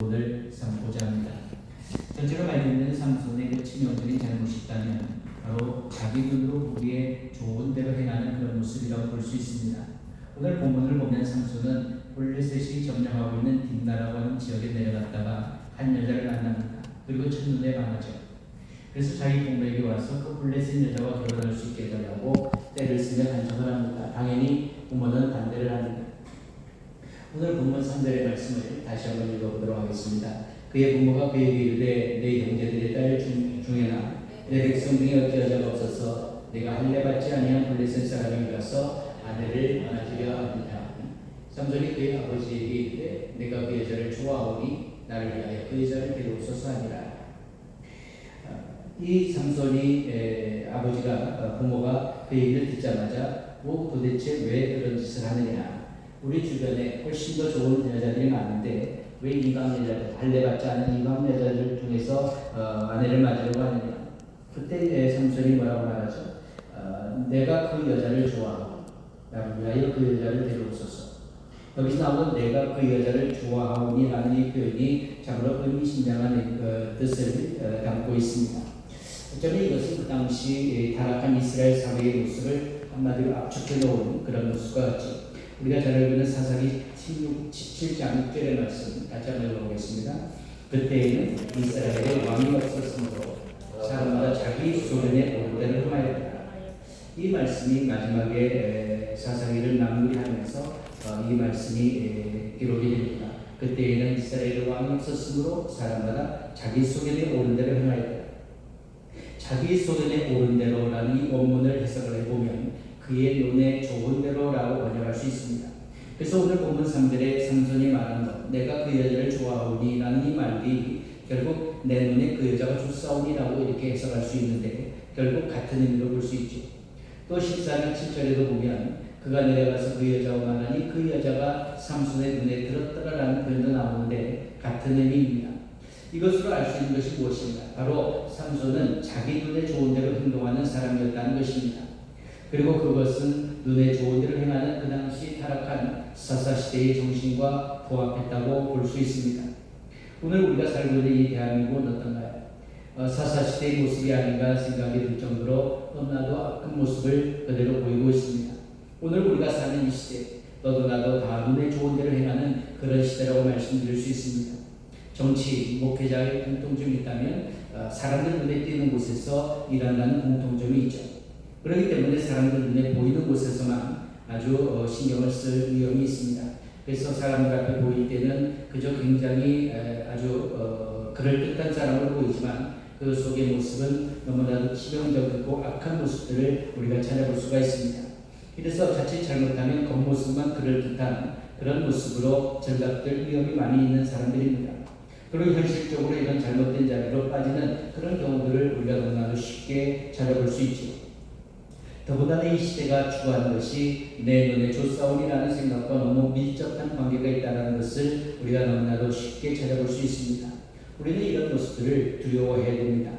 오늘 삼고자 합니다. 전체로 알고 있는 삼손의 그 치명적인 잘못이 있다면 바로 자기 눈으로 보기에 좋은 대로 행하는 그런 모습이라고 볼 수 있습니다. 오늘 본문을 보면 삼손은 블레셋이 점령하고 있는 딥나라고 하는 지역에 내려갔다가 한 여자를 만납니다. 그리고 첫눈에 반하죠. 그래서 자기 동료에게 와서 그 블레셋 여자와 결혼할 수 있게 해달라고 때를 쓰며 간청을 합니다. 당연히 부모는 반대를 합니다. 오늘 본문 3절의 말씀을 다시 한번 읽어보도록 하겠습니다. 그의 부모가 그에게 이르되 내 형제들의 딸 중에나 내 백성 중에 어찌 여자가 없어서 내가 할례 받지 아니한 블레셋 사람에게 가서 아내를 맞으려 합니다. 삼손이 그의 아버지에게 이르되 내가 그 여자를 좋아하오니 나를 위하여 그 여자를 데려오소서 하니라. 이 삼손이 아버지가 부모가 그 얘기를 듣자마자 도대체 왜 그런 짓을 하느냐, 우리 주변에 훨씬 더 좋은 여자들이 많은데 왜 이방 여자들, 할례받지 않은 이방 여자들 중에서 아내를 맞으려고 하느냐. 그때 삼손이 뭐라고 말하죠? 내가 그 여자를 좋아하고 나를 위하여 그 여자를 데려오소서. 여기서 나오는 내가 그 여자를 좋아하오니 라는 이 표현이 참으로 의미심장한 뜻을 담고 있습니다. 저는 이것은 그 당시 타락한 이스라엘 사회의 모습을 한마디로 압축해 놓은 그런 모습과 같죠. 우리가 잘 알고 있는 사사기 17장 6절의 말씀 같이 한번 읽어보겠습니다. 그때에는 이스라엘에 왕이 없었으므로 사람마다 자기 소견에 옳은 대로 행하였다. 이 말씀이 마지막에 사사기를 마무리하면서 이 말씀이 기록이 됩니다. 그때에는 이스라엘에 왕이 없었으므로 사람마다 자기 소견에 옳은 대로 행하였다. 자기 소견에 옳은 대로라는 이 원문을 해석을 해보면 그의 눈에 좋은 대로라고 번역할 수 있습니다. 그래서 오늘 본문 3절에 삼손이 말하는 것, 내가 그 여자를 좋아하오니 라는 이 말이 결국 내 눈에 그 여자가 좋사오니라고 이렇게 해석할 수 있는데 결국 같은 의미로 볼 수 있죠. 또 14장 7절에도 보면 그가 내려가서 그 여자와 만나니 그 여자가 삼손의 눈에 들었더라라는 표현도 나오는데 같은 의미입니다. 이것으로 알 수 있는 것이 무엇인가? 바로 삼손은 자기 눈에 좋은 대로 행동하는 사람이었다는 것입니다. 그리고 그것은 눈에 좋은 대로 행하는 그 당시 타락한 사사시대의 정신과 부합했다고 볼 수 있습니다. 오늘 우리가 살고 있는 이 대한민국은 어떤가요? 사사시대의 모습이 아닌가 생각이 들 정도로 너무나도 악한 모습을 그대로 보이고 있습니다. 오늘 우리가 사는 이 시대, 너도 나도 다 눈에 좋은 대로 행하는 그런 시대라고 말씀드릴 수 있습니다. 정치, 목회자의 공통점이 있다면 사람들 눈에 띄는 곳에서 일한다는 공통점이 있죠. 그렇기 때문에 사람들 눈에 보이는 곳에서만 아주 신경을 쓸 위험이 있습니다. 그래서 사람들 앞에 보일 때는 그저 굉장히 아주 그럴듯한 사람으로 보이지만 그 속의 모습은 너무나도 치명적이고 악한 모습들을 우리가 찾아볼 수가 있습니다. 그래서 자칫 잘못하면 겉모습만 그럴듯한 그런 모습으로 전락될 위험이 많이 있는 사람들입니다. 그리고 현실적으로 이런 잘못된 자리로 빠지는 그런 경우들을 우리가 너무나도 쉽게 찾아볼 수 있죠. 더군다나 이 시대가 추구하는 것이 내 눈에 좋사오니라는 생각과 너무 밀접한 관계가 있다는 것을 우리가 너무나도 쉽게 찾아볼 수 있습니다. 우리는 이런 모습들을 두려워해야 됩니다.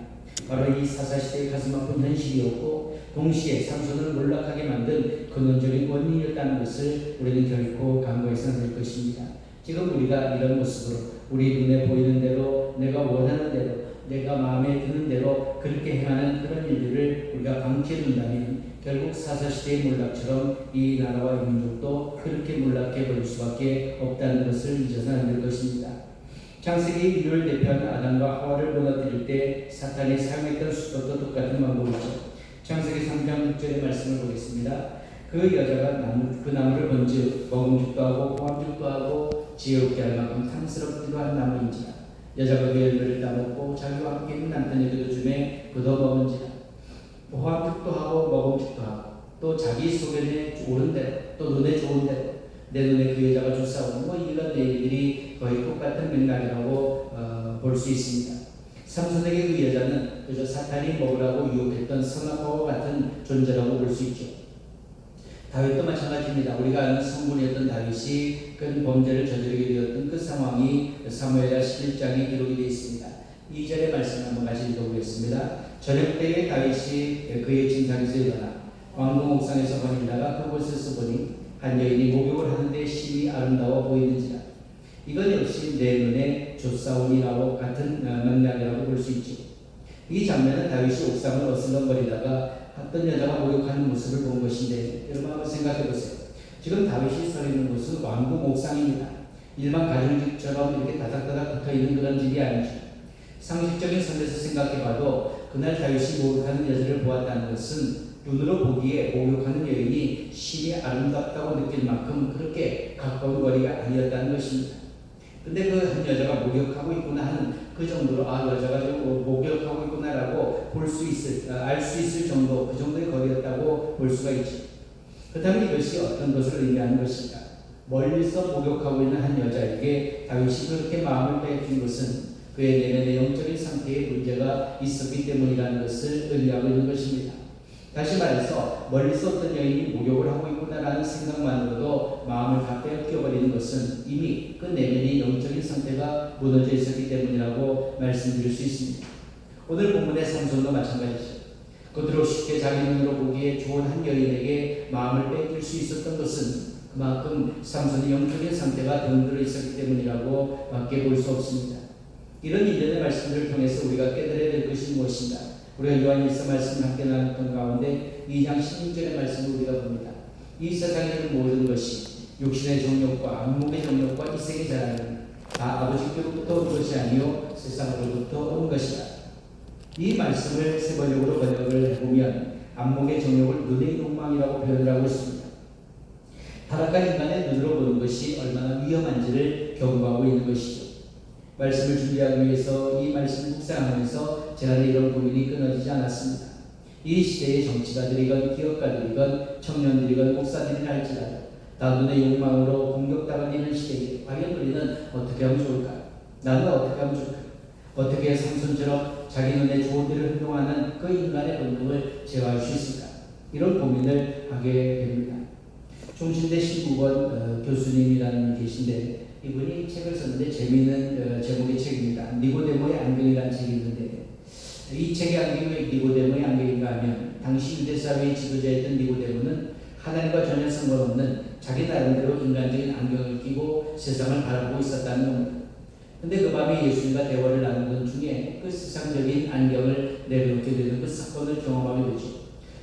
바로 이 사사시대의 가슴 아픈 현실이었고 동시에 삼손을 몰락하게 만든 근원적인 원인이었다는 것을 우리는 결코 간과해서는 안 될 것입니다. 지금 우리가 이런 모습으로 우리 눈에 보이는 대로 내가 원하는 대로 내가 마음에 드는 대로 그렇게 행하는 그런 일들을 우리가 방치해둔다면 결국 사사시대의 몰락처럼 이 나라와 민족도 그렇게 몰락해 버릴 수밖에 없다는 것을 잊어서는 안 될 것입니다. 창세기 인류를 대표하는 아담과 하와를 무너뜨릴 때 사탄이 사용했던 수법도 똑같은 방법이죠. 창세기 3장 6절의 말씀을 보겠습니다. 그 여자가 그 나무를 본즉 먹음직도 하고 호암직도 하고 지혜롭게 할 만큼 탐스럽기도 한 나무인지라. 여자가 그 열매를 따먹고 자기와 함께 있는 남편에게도 주매 그도 먹은지라. 호암직도 하고 먹음직도 하고 또 자기 소견에 옳은 대로 또 눈에 좋은 대로 내 눈에 그 여자가 좋사오니 이런 얘기들이 거의 똑같은 맥락이라고 볼 수 있습니다. 삼손에게 그 여자는 그저 사탄이 먹으라고 유혹했던 선악과와 같은 존재라고 볼 수 있죠. 다윗도 마찬가지입니다. 우리가 아는 성군이었던 다윗이 큰 범죄를 저지르게 되었던 그 상황이 사무엘하 11장에 기록이 되어 있습니다. 2절의 말씀 한번 같이 읽어보겠습니다. 저녁 때에 다윗이 그의 진상에서 일어나 왕궁 옥상에서 거닐다가 그곳에서 보니 한 여인이 목욕을 하는데 심히 아름다워 보이는지라. 이건 역시 내 눈에 조사온이라고 같은 맥락이라고 볼 수 있죠. 이 장면은 다윗이 옥상을 어슬렁거리다가 어떤 여자가 목욕하는 모습을 본 것인데 여러분 한번 생각해 보세요. 지금 다윗이 서 있는 곳은 왕궁 옥상입니다. 일반 가정집처럼 이렇게 다닥다닥 붙어 있는 그런 집이 아니죠. 상식적인 선에서 생각해 봐도 그날 다윗이 목욕하는 여자를 보았다는 것은 눈으로 보기에 목욕하는 여인이 신이 아름답다고 느낄 만큼 그렇게 가까운 거리가 아니었다는 것입니다. 근데 그 한 여자가 목욕하고 있구나 하는 그 정도로 여자가 지금 목욕하고 있구나라고 알 수 있을 정도, 그 정도의 거리였다고 볼 수가 있죠. 그렇다면 이것이 어떤 것을 의미하는 것일까? 멀리서 목욕하고 있는 한 여자에게 다윗이 그렇게 마음을 빼앗긴 것은 그의 내면의 영적인 상태에 문제가 있었기 때문이라는 것을 의미하고 있는 것입니다. 다시 말해서 멀리서 어떤 여인이 목욕을 하고 있구나라는 생각만으로도 마음을 다 빼앗겨버리는 것은 이미 그 내면의 영적인 상태가 무너져 있었기 때문이라고 말씀드릴 수 있습니다. 오늘 본문의 삼손도 마찬가지죠. 겉으로 쉽게 자기 눈으로 보기에 좋은 한 여인에게 마음을 뺏길 수 있었던 것은 그만큼 삼손의 영적인 상태가 덩들어 있었기 때문이라고 밖에 볼 수 없습니다. 이런 일련의 말씀들을 통해서 우리가 깨달아야 될 것이 무엇인가? 우리가 요한일서 말씀을 함께 나눴던 가운데 2장 16절의 말씀을 우리가 봅니다. 이 세상에 있는 모든 것이 육신의 정욕과 안목의 정욕과 이생의 자랑은 다 아버지께로부터 온 것이 아니요 세상으로부터 온 것이다. 이 말씀을 세번역으로 번역을 해보면 안목의 정욕을 눈의 욕망이라고 표현을 하고 있습니다. 타락한 인간의 눈으로 보는 것이 얼마나 위험한지를 경고하고 있는 것이죠. 말씀을 준비하기 위해서 이 말씀을 묵상하면서 제 안에 이런 고민이 끊어지지 않았습니다. 이 시대의 정치가들이건 기업가들이건 청년들이건 목사들이라 할지라도 다 눈의 욕망으로 공격당하는 시대에 과연 우리는 어떻게 하면 좋을까? 나는 어떻게 하면 좋을까? 어떻게 삼손처럼 자기 눈에 좋은 일을 행동하는 그 인간의 본능을 제어할 수 있을까? 이런 고민을 하게 됩니다. 종신대 신국원 교수님이라는 분이 계신데 이분이 책을 썼는데 재미있는 제목의 책입니다. 니고데모의 안경이라는 책이 있는데 이 책의 안경이 왜 니고데모의 안경인가 하면 당시 유대사회의 지도자였던 니고데모는 하나님과 전혀 상관없는 자기 나름대로 인간적인 안경을 끼고 세상을 바라보고 있었다는 겁니다. 근데 그 밤에 예수님과 대화를 나누던 중에 그 세상적인 안경을 내려놓게 되는 그 사건을 경험하게 되죠.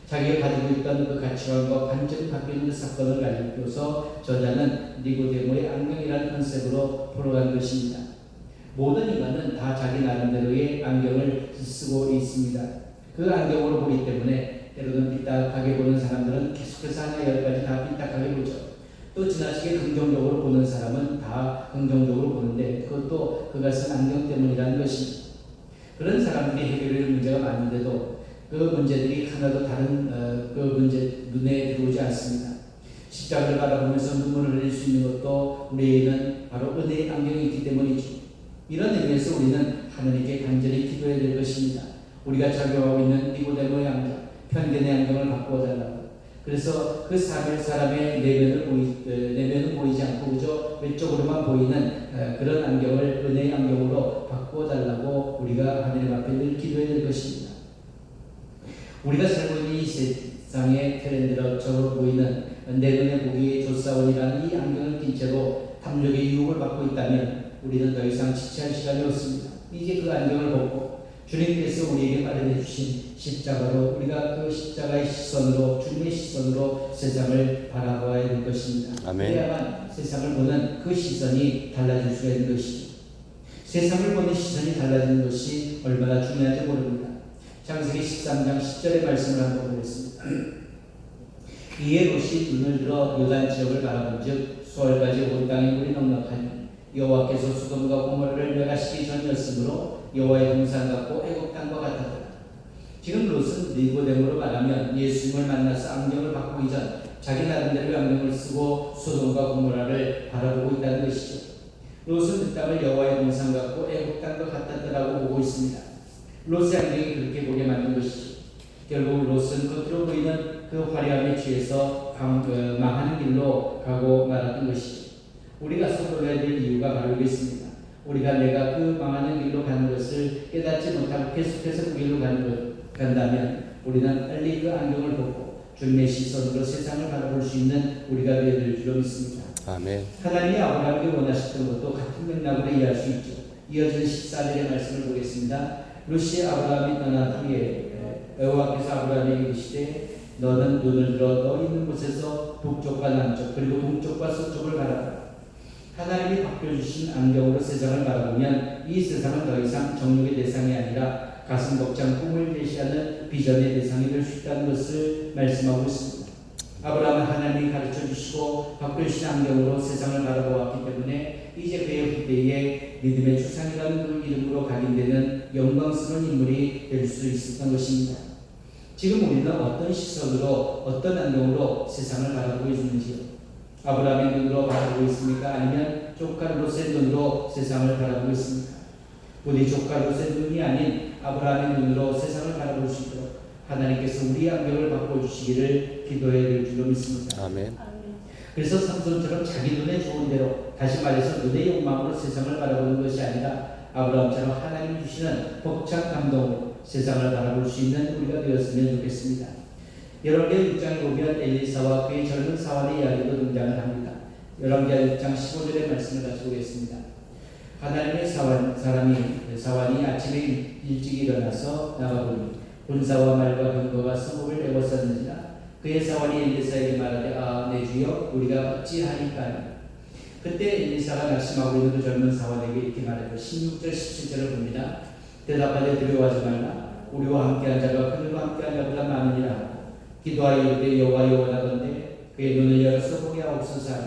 자기가 가지고 있던 그 가치관과 완전히 바뀌는 그 사건을 가지고서 저자는 니고데모의 안경이라는 컨셉으로 풀어간 것입니다. 모든 인간은 다 자기 나름대로의 안경을 쓰고 있습니다. 그 안경으로 보기 때문에 때로는 삐딱하게 보는 사람들은 계속해서 하나 열까지 다 삐딱하게 보죠. 또 지나치게 긍정적으로 보는 사람은 다 긍정적으로 보는데 그것도 그것은 안경 때문이라는 것입니다. 그런 사람들이 해결할 문제가 많은데도 그 문제들이 하나도 다른 그 문제 눈에 들어오지 않습니다. 십자가를 바라보면서 눈물을 흘릴 수 있는 것도 우리에게는 바로 은혜의 안경이 있기 때문이죠. 이런 의미에서 우리는 하나님께 간절히 기도해야 될 것입니다. 우리가 착용하고 있는 니고데모의 안경, 편견의 안경을 바꾸어 달라고. 그래서 그 사람의 내면은 보이지 않고 그저 외적으로만 보이는 그런 안경을 은혜의 안경으로 바꾸어 달라고 우리가 하나님 앞에 늘 기도해야 될 것입니다. 우리가 살고 있는 이 세상의 트렌드처럼 보이는 내 눈에 보기에 좋사원이라는 이 안경을 낀 채로 탐욕의 유혹을 받고 있다면 우리는 더 이상 지체할 시간이 없습니다. 이제 그 안경을 벗고 주님께서 우리에게 마련해 주신 십자가로 우리가 그 십자가의 시선으로 주님의 시선으로 세상을 바라봐야 될 것입니다. 아멘. 그래야만 세상을 보는 그 시선이 달라질 수가 있는 것이죠. 세상을 보는 시선이 달라지는 것이 얼마나 중요한지 모릅니다. 창세기 13장 10절의 말씀을 한번 보겠습니다. 이에 롯이 눈을 들어 요단 지역을 바라본즉 수월까지 온 땅에 물이 넉넉하니 여호와께서 소돔과 고모라를 멸하시기 전이었으므로 여호와의 동산 같고 애굽 땅과 같았더라. 지금 롯은 니고데모로 말하면 예수님을 만나서 안경을 바꾸기 전 자기 나름대로 안경을 쓰고 소돔과 고모라를 바라보고 있다는 것이죠. 롯은 그 땅을 여호와의 동산 같고 애굽 땅과 같았더라고 보고 있습니다. 롯의 안경이 그렇게 보게 만든 것이죠. 결국 롯은 겉으로 보이는 그 화려함에 취해서 망하는 길로 가고 말았던 것이죠. 우리가 서둘러야 될 이유가 바로 있습니다. 우리가 내가 그 망하는 길로 가는 것을 깨닫지 못하고 계속해서 그 길로 간다면 우리는 빨리 그 안경을 벗고 주님의 시선으로 세상을 바라볼 수 있는 우리가 되어야 될 줄로 믿습니다. 아멘. 하나님이 아브라함에게 원하셨던 것도 같은 맥락으로 이해할 수 있죠. 이어지는 14절의 말씀을 보겠습니다. 룻이 아브라함이 떠난 후에 여호와께서 아브라함에게 이르시되 너는 눈을 들어 너 있는 곳에서 북쪽과 남쪽 그리고 동쪽과 서쪽을 바라보라. 하나님이 바꿔주신 안경으로 세상을 바라보면 이 세상은 더 이상 정욕의 대상이 아니라 가슴 벅찬 꿈을 제시하는 비전의 대상이 될 수 있다는 것을 말씀하고 있습니다. 아브라함은 하나님이 가르쳐 주시고 바꿔주신 안경으로 세상을 바라보았기 때문에 이제 그의 후대에 믿음의 추상이라는 그 이름으로 각인되는 영광스러운 인물이 될 수 있었던 것입니다. 지금 우리는 어떤 시선으로 어떤 안경으로 세상을 바라보고 있는지요? 아브라함의 눈으로 바라보고 있습니까? 아니면 조카 롯의 눈으로 세상을 바라보고 있습니까? 부디 조카 롯의 눈이 아닌 아브라함의 눈으로 세상을 바라볼 수 있도록 하나님께서 우리 안경을 바꿔주시기를 기도해야 될 줄로 믿습니다. 아멘. 그래서 삼손처럼 자기 눈에 좋은 대로, 다시 말해서 눈의 욕망으로 세상을 바라보는 것이 아니라 아브라함처럼 하나님이 주시는 벅찬 감동으로 세상을 바라볼 수 있는 우리가 되었으면 좋겠습니다. 열왕기하 6장에 보면 엘리사와 그의 젊은 사환의 이야기도 등장을 합니다. 열왕기하 6장 15절의 말씀을 같이 보겠습니다. 하나님의 사환이 아침에 일찍 일어나서 나가보니 군사와 말과 병거가 성읍을 에워쌌는지라. 그의 사환이 엘리사에게 말하되 내 주여 우리가 어찌하니까. 그때 엘리사가 낙심하고 있는 그 젊은 사환에게 이렇게 말하고 16절 17절을 봅니다. 대답하되 두려워하지 말라. 우리와 함께한 자가 그들과 함께한 자보다 많으니라 하고 기도하여 이르되 여호와여 원하건대 그의 눈을 열어서 보게 하옵소서 하니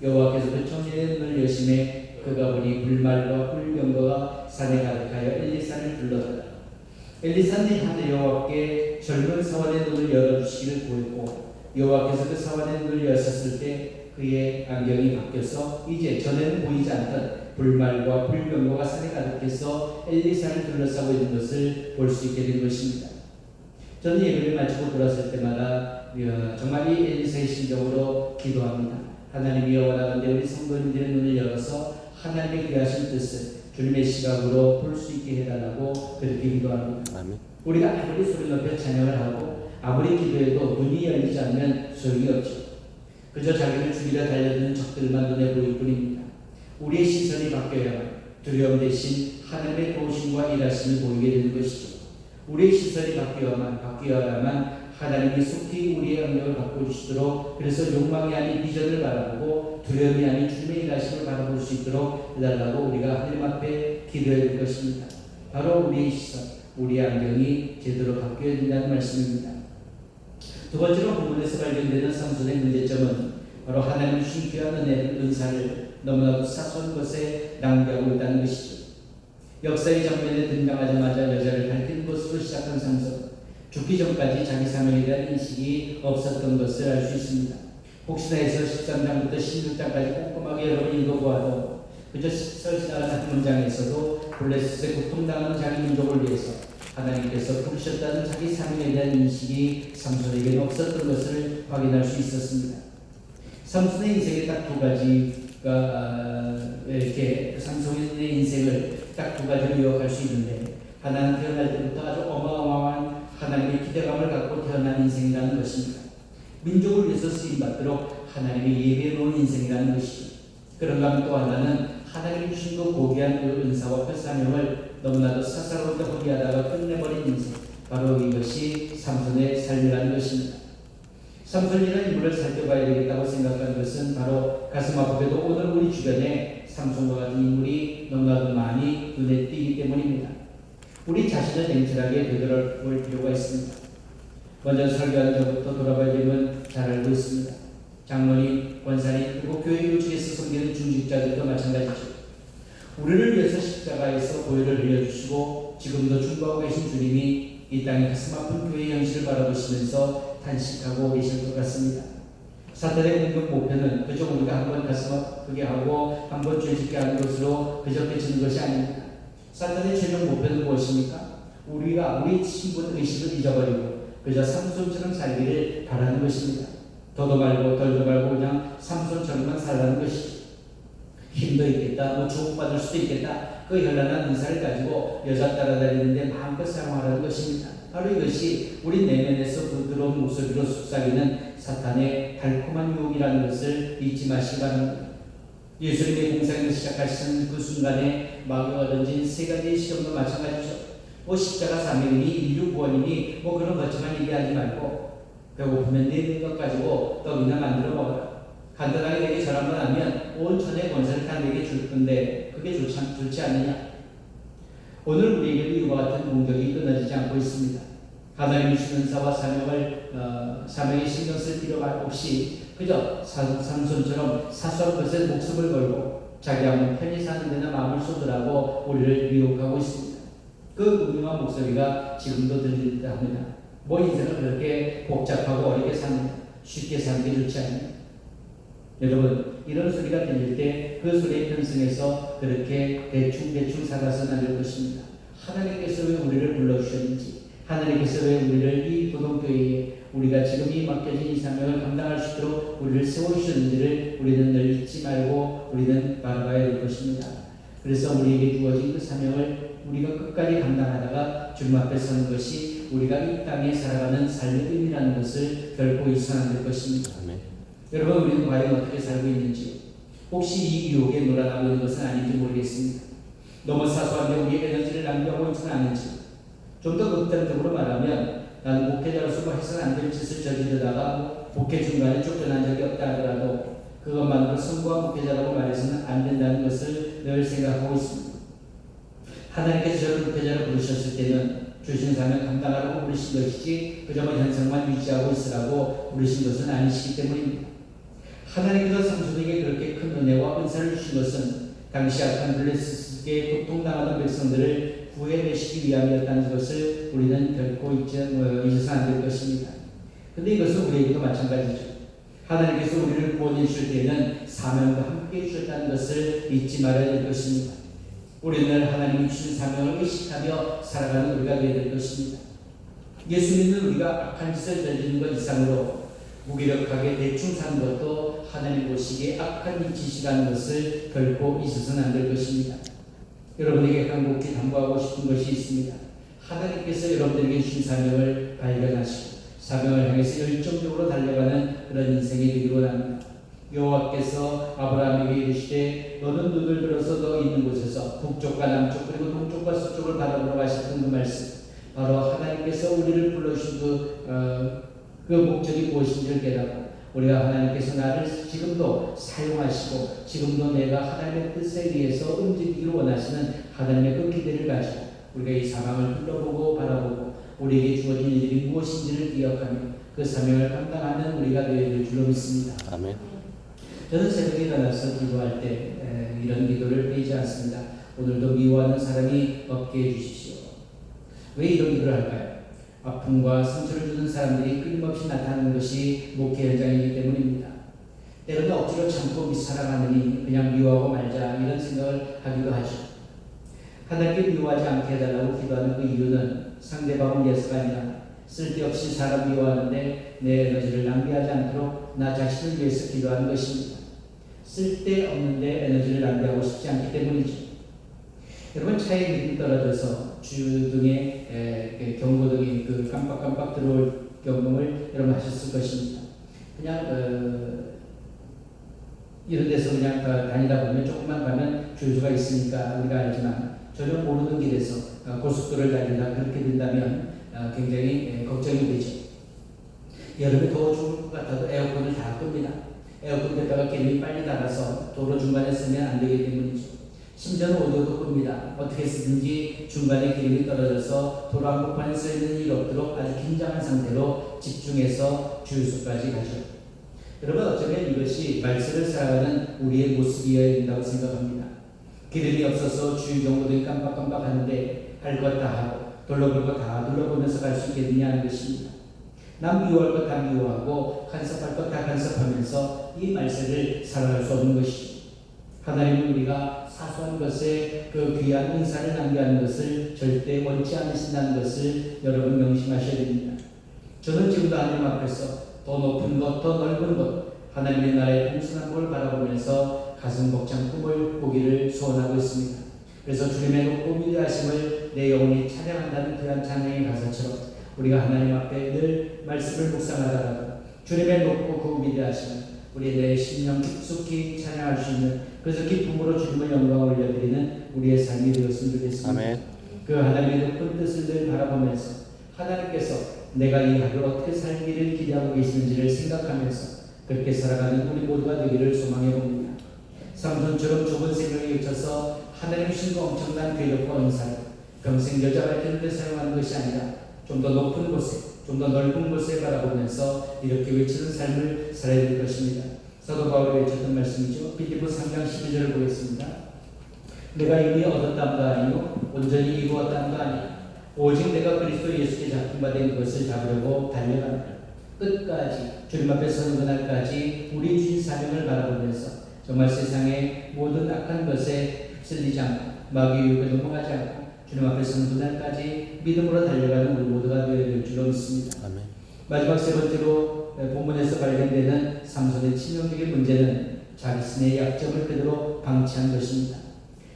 여호와께서 그 청년의 눈을 여심해 그가 보니 불말과 불병거가 산에 가득하여 엘리사를 불러들라. 엘리사는 하늘 여호와께 젊은 사환의 눈을 열어주시기를 구했고 여호와께서 그 사환의 눈을 여셨을 때 그의 안경이 바뀌어서 이제 전에는 보이지 않던 불말과 불병거가 산에 가득해서 엘리사를 둘러싸고 있는 것을 볼 수 있게 된 것입니다. 저는 예배를 마치고 돌아설 때마다 정말 이 엘리사의 심정으로 기도합니다. 하나님이 원하는데 우리 성도님들의 눈을 열어서 하나님의 귀하신 뜻을 주님의 시각으로 볼 수 있게 해달라고 그렇게 기도합니다. 아멘. 우리가 아무리 소리 높여 찬양을 하고 아무리 기도해도 눈이 열리지 않으면 소용이 없죠. 그저 자기를 죽이려 달려드는 적들만 눈에 보일 뿐입니다. 우리의 시선이 바뀌어야만 두려움 대신 하나님의 도우심과 일하심을 보이게 되는 것이죠. 우리의 시선이 바뀌어야만 하나님이 속히 우리의 영역을 바꿔주시도록, 그래서 욕망이 아닌 비전을 바라보고 두려움이 아닌 주님의 일하심을 바라볼 수 있도록 해달라고 우리가 하나님 앞에 기도해야 될 것입니다. 바로 우리의 시선, 우리의 안경이 제대로 바뀌어야 된다는 말씀입니다. 두 번째로 본문에서 발견되는 삼손의 문제점은 바로 하나님 주신 귀한 은사를 너무나도 사소한 것에 낭비하고 있다는 것이죠. 역사의 장면에 등장하자마자 여자를 밝히는 것으로 시작한 삼손, 죽기 전까지 자기 사명에 대한 인식이 없었던 것을 알 수 있습니다. 혹시나 해서 13장부터 16장까지 꼼꼼하게 여러분이 읽어보아도 그저 설지나가는 한 문장에서도 블레셋에 고통당하는 자기 민족을 위해서 하나님께서 부르셨다는 자기 사명에 대한 인식이 삼손에게는 없었던 것을 확인할 수 있었습니다. 삼손의 인생에 딱 두 가지가 이렇게 삼손의 인생을 딱 두 가지로 요약할 수 있는데, 하나는 태어날 때부터 아주 어마어마한 하나님의 기대감을 갖고 태어난 인생이라는 것입니다. 민족을 위해서 쓰임받도록 하나님이 예비해 놓은 인생이라는 것이죠. 그런가 하면 또 하나는 하나님이 주신 그 고귀한 그 은사와 그 사명을 너무나도 사사롭게 허비하다가 끝내버린 인생, 바로 이것이 삼손의 삶이라는 것입니다. 삼손이라는 인물을 살펴봐야 되겠다고 생각한 것은 바로 가슴 아프게도 오늘 우리 주변에 삼손과 같은 인물이 너무나도 많이 눈에 띄기 때문입니다. 우리 자신을 냉철하게 되돌아볼 필요가 있습니다. 먼저 설교하는 전부터 돌아봐야 되면 잘 알고 있습니다. 장로님, 권사님, 그리고 교회 요직에서 섬기는 중직자들도 마찬가지죠. 우리를 위해서 십자가에서 보혈을 흘려주시고 지금도 중보하고 계신 주님이 이 땅의 가슴 아픈 교회의 현실을 바라보시면서 탄식하고 계실 것 같습니다. 사탄의 공격 목표는 그저 우리가 한번 가슴 아프게 하고 한번 죄짓게 하는 것으로 그저 그치는 것이 아닙니다. 사탄의 최종 목표는 무엇입니까? 우리가 우리 신분 의식을 잊어버리고 그저 삼손처럼 살기를 바라는 것입니다. 더도 말고 덜도 말고 그냥 삼손처럼만 살라는 것이죠. 힘도 있겠다, 주목받을 수도 있겠다, 그 현란한 은사를 가지고 여자 따라다니는데 마음껏 사용하라는 것입니다. 바로 이것이 우리 내면에서 부드러운 목소리로 속삭이는 사탄의 달콤한 유혹이라는 것을 잊지 마시기 바랍니다. 예수님의 공생을 시작하신 그 순간에 마귀가 던진 세 가지의 시험도 마찬가지죠. 십자가 사명이니 인류 구원이니 그런 거창한 얘기하지 말고 배고프면 네 것 가지고 떡이나 만들어 먹어라. 간단하게 내게 절 한번 하면 온 천의 권세를 다 내게 줄 건데 그게 좋지 않느냐? 오늘 우리에게도 이와 같은 공격이 끊어지지 않고 있습니다. 하나님이 주는 은사와 사명에 신경 쓸 필요가 없이 그저 삼손처럼 사소한 것에 목숨을 걸고 자기 한번 편히 사는 데나 마음을 쏟으라고 우리를 미혹하고 있습니다. 그 분명한 목소리가 지금도 들린다 합니다. 인생을 그렇게 복잡하고 어렵게 사는 쉽게 사는 게 좋지 않나요? 여러분, 이런 소리가 들릴 때 그 소리에 편승해서 그렇게 대충 살아서는 안 될 것입니다. 하나님께서 왜 우리를 불러주셨는지, 하나님께서 왜 우리를 이 도동교회에 우리가 지금 이 맡겨진 이 사명을 감당할 수 있도록 우리를 세워주셨는지를 우리는 늘 잊지 말고 우리는 바라봐야 될 것입니다. 그래서 우리에게 주어진 그 사명을 우리가 끝까지 감당하다가 주님 앞에 서는 것이 우리가 이 땅에 살아가는 삶의 의미라는 것을 결코 잊어서는 안 될 것입니다. 아멘. 여러분, 우리는 과연 어떻게 살고 있는지, 혹시 이 유혹에 놀아나고 있는 것은 아닌지 모르겠습니다. 너무 사소한데 우리의 에너지를 낭비하고 있지는 않은지, 좀 더 극단적으로 말하면 나는 목회자로서 해서는 안 될 짓을 저지르다가 목회 중간에 쫓겨난 적이 없다 하더라도 그것만으로 성공한 목회자라고 말해서는 안 된다는 것을 늘 생각하고 있습니다. 하나님께서 저를 목회자로 부르셨을 때는 주신 사명 감당하라고 부르신 것이지 그저 현상만 유지하고 있으라고 부르신 것은 아니시기 때문입니다. 하나님께서 삼손에게 그렇게 큰 은혜와 은사를 주신 것은 당시 악한 블레셋에게 고통당하는 백성들을 구해내시기 위함이었다는 것을 우리는 결코 잊어서 안 될 것입니다. 그런데 이것은 우리에게도 마찬가지죠. 하나님께서 우리를 구원해 주실 때는 사명과 함께 해주셨다는 것을 잊지 말아야 될 것입니다. 우리는 하나님이 주신 사명을 의식하며 살아가는 우리가 되어야 될 것입니다. 예수 믿는 우리가 악한 짓을 저지르는 것 이상으로 무기력하게 대충 사는 것도 하나님 보시기에 악한 짓이라는 것을 결코 잊어서는 안 될 것입니다. 여러분에게 간곡히 당부하고 싶은 것이 있습니다. 하나님께서 여러분들에게 주신 사명을 발견하시고 사명을 향해서 열정적으로 달려가는 그런 인생이 되기를 원합니다. 여호와께서 아브라함에게 이르시되 너는 눈을 들어서 너 있는 곳에서 북쪽과 남쪽 그리고 동쪽과 서쪽을 바라보라고 하셨던 그 말씀, 바로 하나님께서 우리를 불러주신 그 목적이 무엇인지를 깨닫고 우리가 하나님께서 나를 지금도 사용하시고 지금도 내가 하나님의 뜻에 의해서 움직이기를 원하시는 하나님의 그 기대를 가지고 우리가 이 상황을 둘러보고 바라보고 우리에게 주어진 일이 무엇인지를 기억하며 그 사명을 감당하는 우리가 되어야 될 줄로 믿습니다. 아멘. 저는 새벽에 일어나서 기도할 때 이런 기도를 빼지 않습니다. 오늘도 미워하는 사람이 없게 해주십시오. 왜 이런 기도를 할까요? 아픔과 상처를 주는 사람들이 끊임없이 나타나는 것이 목회 현장이기 때문입니다. 때로는 억지로 참고 살아가느니 그냥 미워하고 말자 이런 생각을 하기도 하죠. 하나님께 미워하지 않게 해달라고 기도하는 그 이유는 상대방을 위해서가 아니라 쓸데없이 사람 미워하는데 내 에너지를 낭비하지 않도록 나 자신을 위해서 기도하는 것입니다. 쓸데없는데 에너지를 낭비하고 싶지 않기 때문이죠. 여러분, 차에 기름이 떨어져서 주등에 경고등이 깜빡깜빡 들어올 경험을 여러분 하셨을 것입니다. 그냥 이런 데서 그냥 다니다 보면 조금만 가면 주유소가 있으니까 우리가 알지만 전혀 모르는 길에서 고속도로를 달리다 그렇게 된다면 굉장히 걱정이 되죠. 여름에 더워 죽을 것 같아도 에어컨을 다 끕니다. 에어컨 뺐다가 기름이 빨리 나가서 도로 중간에 쓰면 안 되기 때문이죠. 심지어는 오디오도 끕니다. 어떻게 쓰든지 중간에 기름이 떨어져서 도로 한복판에 서 있는 일 없도록 아주 긴장한 상태로 집중해서 주유소까지 가죠. 여러분, 어쩌면 이것이 말세를 살아가는 우리의 모습이어야 된다고 생각합니다. 기름이 없어서 주유 경고등이 깜빡깜빡 하는데 할 것 다 하고 둘러볼 것 다 둘러보면서 갈 수 있겠느냐 하는 것입니다. 남 미워할 것 다 미워하고 간섭할 것 다 간섭하면서 이 말세를 살아갈 수 없는 것이죠. 하나님은 우리가 사소한 것에 그 귀한 은사를 낭비하는 것을 절대 원치 않으신다는 것을 여러분 명심하셔야 됩니다. 저는 지금도 하나님 앞에서 더 높은 것, 더 넓은 것, 하나님의 나라의 풍성한 걸 바라보면서 가슴 벅찬 꿈을 보기를 소원하고 있습니다. 그래서 주님의 높고 위대하심을 내 영혼이 찬양한다는 귀한 찬양의 가사처럼 우리가 하나님 앞에 늘 말씀을 묵상하다가 주님의 높고 그 위대하심을 우리 내 심령 깊숙이 찬양할 수 있는 그래서 기쁨으로 주님의 영광을 올려드리는 우리의 삶이 되었으면 좋겠습니다. 아멘. 그 하나님의 높은 뜻을 늘 바라보면서 하나님께서 내가 이 하루 어떻게 살기를 기대하고 계시는지를 생각하면서 그렇게 살아가는 우리 모두가 되기를 소망해 봅니다. 삼손처럼 좁은 생명에 갇혀서 하나님 주신 그 엄청난 괴력과 은사를 평생 여자 밝히는 데 사용하는 것이 아니라 좀 더 높은 곳에, 좀 더 넓은 곳에 바라보면서 이렇게 외치는 삶을 살아야 될 것입니다. 사도 바울이 외쳤던 말씀이죠. 빌립보 3장 12절을 보겠습니다. 내가 이미 얻었다함도 아니요 온전히 이루었다함도 아니요 오직 내가 그리스도 예수께 잡힌 바 된 것을 잡으려고 달려간다. 끝까지 주님 앞에 서는 그날까지 우리 주신 사명을 바라보면서 정말 세상의 모든 악한 것에 휩쓸리지 않고 마귀의 유혹에 넘어가지 않고 주님 앞에 서는 그날까지 믿음으로 달려가는 우리 모두가 되어야 될 줄로 믿습니다. 아멘. 마지막 세 번째로 본문에서 발견되는 삼손의 치명적인 문제는 자신의 약점을 그대로 방치한 것입니다.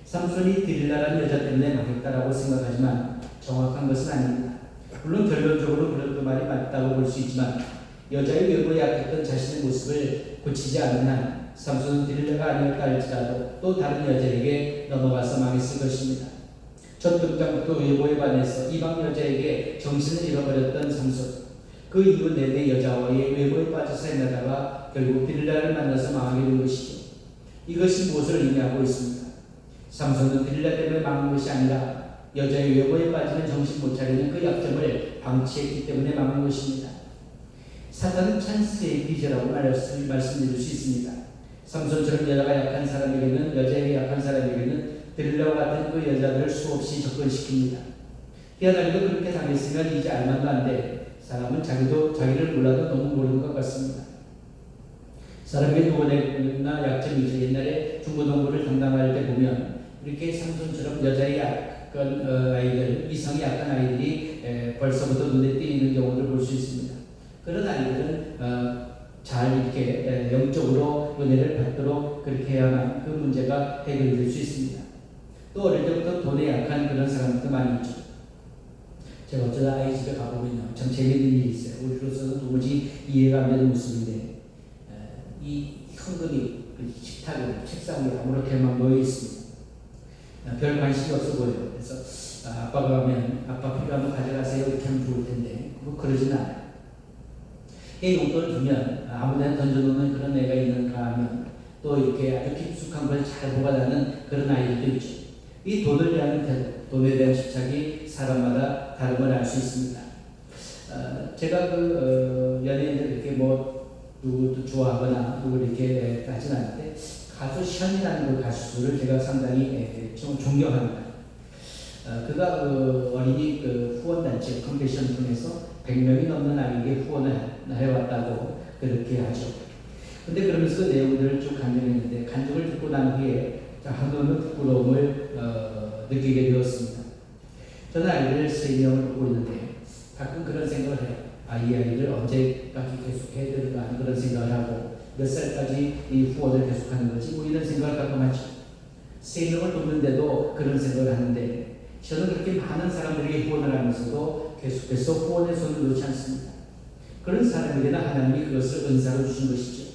삼손이 드릴라라는 여자 때문에 망했다라고 생각하지만 정확한 것은 아닙니다. 물론 결론적으로 그런 말이 맞다고 볼 수 있지만 여자의 외모에 약했던 자신의 모습을 고치지 않는 한 삼손은 드릴라가 아니었다 할지라도 또 다른 여자에게 넘어가서 망했을 것입니다. 첫 등장부터 외모에 반해서 이방 여자에게 정신을 잃어버렸던 삼손. 그 이후 내내 여자와의 외모에 빠져서 헤매다가 결국 드릴라를 만나서 망하게 된 것이죠. 이것이 무엇을 의미하고 있습니다. 삼손은 드릴라 때문에 망한 것이 아니라 여자의 외모에 빠지는 정신 못 차리는 그 약점을 방치했기 때문에 망한 것입니다. 사탄은 찬스의 비제라고 말씀드릴 수 있습니다. 삼손처럼 여자가 약한 사람에게는 여자에게 약한 사람에게는 드릴라와 같은 그 여자들을 수없이 접근시킵니다. 희한하게도 그렇게 당했으면 이제 알만도 한데 사람은 자기도 자기를 몰라도 너무 모르는 것 같습니다. 사람의 노고나 약점이죠. 옛날에 중고등부를 담당할 때 보면 이렇게 삼손처럼 여자의 약한 아이들, 이성이 약한 아이들이 벌써부터 눈에 띄는 경우를 볼 수 있습니다. 그런 아이들은 잘 이렇게 영적으로 은혜를 받도록 그렇게 해야만 그 문제가 해결될 수 있습니다. 또 어릴 때부터 돈에 약한 그런 사람들도 많이 있죠. 제가 어쩌다 아이 집에 가보면요, 참 재미있는 일이 있어요. 우리로서는 도무지 이해가 안 되는 모습인데 이 현금이 식탁에 책상 위에 아무렇게만 놓여 있습니다. 별 관심이 없어 보여요. 그래서 아빠가 가면 아빠 필요하면 가져가세요 이렇게 하면 좋을 텐데 뭐 그러지는 않아요. 이 용돈을 주면 아무데나 던져놓는 그런 애가 있는가 하면 또 이렇게 아주 깊숙한 걸 잘 보관하는 그런 아이들도 있죠. 이 돈을 대하는 태도, 돈에 대한 집착이 사람마다 다름을 알 수 있습니다. 제가 연예인들 이렇게 누구도 좋아하거나 누구를 이렇게 하진 않는데 가수 션이라는 그 가수를 제가 상당히 좀 존경합니다. 그가 어린이 후원단체 컨벤션을 통해서 100명이 넘는 아이에게 후원을 해왔다고 그렇게 하죠. 근데 그러면서 그 내용들을 쭉 간증했는데 간증을 듣고 난 후에 한번은 부끄러움을 느끼게 되었습니다. 저는 아이를 3명을 보고 있는데 가끔 그런 생각을 해요. 이 아이를 언제까지 계속 해야 되는가 하는 그런 생각을 하고 몇 살까지 이 후원을 계속하는 거지 뭐 이런 생각을 가끔 하죠. 3명을 돕는데도 그런 생각을 하는데 저는 그렇게 많은 사람들에게 후원을 하면서도 계속해서 후원의 손을 놓지 않습니다. 그런 사람에게는 하나님이 그것을 은사로 주신 것이죠.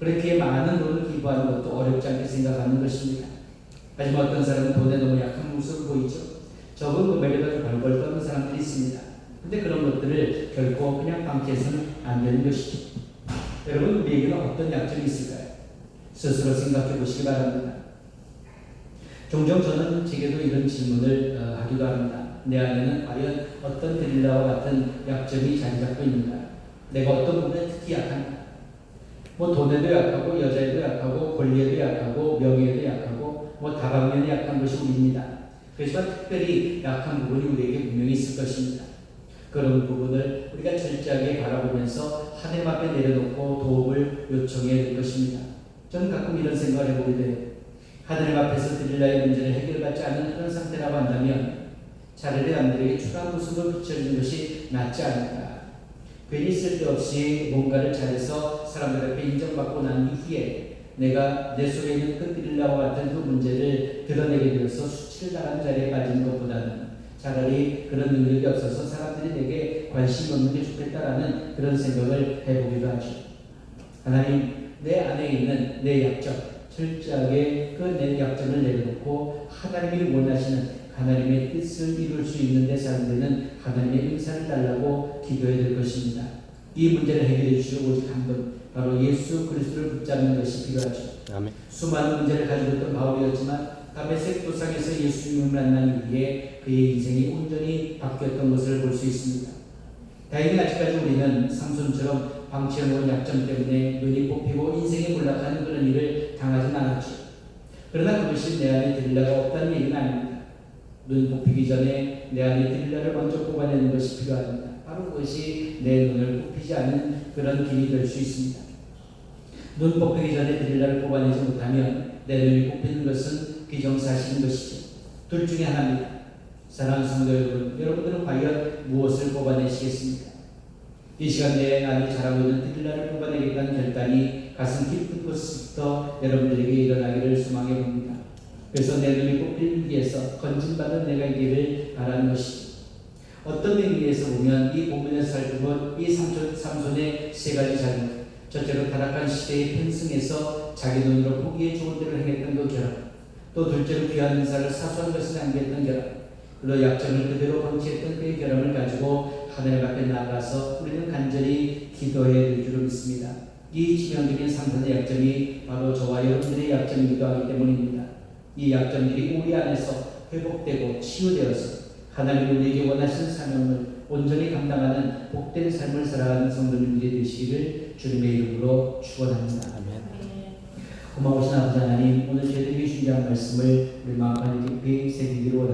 그렇게 많은 돈을 기부하는 것도 어렵지 않게 생각하는 것입니다. 하지만 어떤 사람은 돈에 너무 약한 모습을 보이죠. 적은 금액에 도 벌벌 떠는 사람들이 있습니다. 근데 그런 것들을 결코 그냥 방치해서는 안 되는 것이죠. 여러분, 우리에게는 어떤 약점이 있을까요? 스스로 생각해 보시기 바랍니다. 종종 저는 제게도 이런 질문을 하기도 합니다. 내 안에는 과연 어떤 드릴라와 같은 약점이 자리 잡고 있는가? 내가 어떤 부분에 특히 약한가? 돈에도 약하고 여자에도 약하고 권리에도 약하고 명예에도 약하고 다방면에 약한 것이 우리입니다. 그렇지만 특별히 약한 부분이 우리에게 분명히 있을 것입니다. 그런 부분을 우리가 철저하게 바라보면서 하나님 앞에 내려놓고 도움을 요청해야 될 것입니다. 저는 가끔 이런 생각을 해보게 돼요. 하나님 앞에서 드릴라의 문제를 해결받지 않는 그런 상태라고 한다면 차라리 남들에게 추한 모습을 비춰주는 것이 낫지 않을까. 괜히 쓸데없이 뭔가를 잘해서 사람들 앞에 인정받고 난 이후에 내가 내 속에 있는 그 드릴라와 같은 그 문제를 드러내게 되어서 수치를 당하는 자리에 빠지는 것보다는 차라리 그런 능력이 없어서 사람들이 내게 관심이 없는 게 좋겠다라는 그런 생각을 해보기도 하죠. 하나님, 내 안에 있는 내 약점, 철저하게 그 내 약점을 내려놓고 하나님이 원하시는 하나님의 뜻을 이룰 수 있는 데 사는 데는 하나님의 은사를 달라고 기도해야 될 것입니다. 이 문제를 해결해 주실 오직 한 분, 바로 예수 그리스도를 붙잡는 것이 필요하죠. 아멘. 수많은 문제를 가지고 있던 바울이었지만 다메섹 도상에서 예수님을 만난 이후에 그의 인생이 온전히 바뀌었던 것을 볼 수 있습니다. 다행히 아직까지 우리는 삼손처럼 방치해놓은 약점 때문에 눈이 뽑히고 인생에 몰락하는 그런 일을 당하진 않았죠. 그러나 그것이 내 안에 드릴라가 없다는 얘기는 아닙니다. 눈 뽑히기 전에 내 안에 드릴라를 먼저 뽑아내는 것이 필요합니다. 바로 그것이 내 눈을 뽑히지 않는 그런 길이 될 수 있습니다. 눈 뽑히기 전에 드릴라를 뽑아내지 못하면 내 눈이 뽑히는 것은 기정사실인 것이죠. 둘 중에 하나입니다. 사랑하는 성도 여러분, 여러분들은 과연 무엇을 뽑아내시겠습니까? 이 시간 내 안에 자라고 있는 드릴라를 뽑아내겠다는 결단이 가슴 깊은 곳부터 여러분들에게 일어나기를 소망해 봅니다. 그래서 내 눈이 뽑히기 위해서 건진받은 내가 있기를 바라는 것이죠. 어떤 의미에서 보면 이 본문에서 살펴본 이 삼손의 세 가지 잘못, 첫째로 타락한 시대의 편승에서 자기 눈으로 보기에 좋은 대로 행했던 그 결함, 또 둘째로 귀한 은사를 사소한 것을 낭비했던 결함, 그리고 약점을 그대로 방치했던 그의 결함을 가지고 하나님 앞에 나아가서 우리는 간절히 기도해야 될 줄을 믿습니다. 이 치명적인 삼손의 약점이 바로 저와 여러분들의 약점이기도 하기 때문입니다. 이 약점들이 우리 안에서 회복되고 치유되어서 하나님이 우리에게 원하시는 사명을 온전히 감당하는 복된 삶을 살아가는 성도님들이 되시기를 주님의 이름으로 축원합니다. 아멘. 고마우신 아버지 하나님, 오늘 저희들에게 주신 말씀을 우리 마음 안에 깊이 새기기로 원합니다.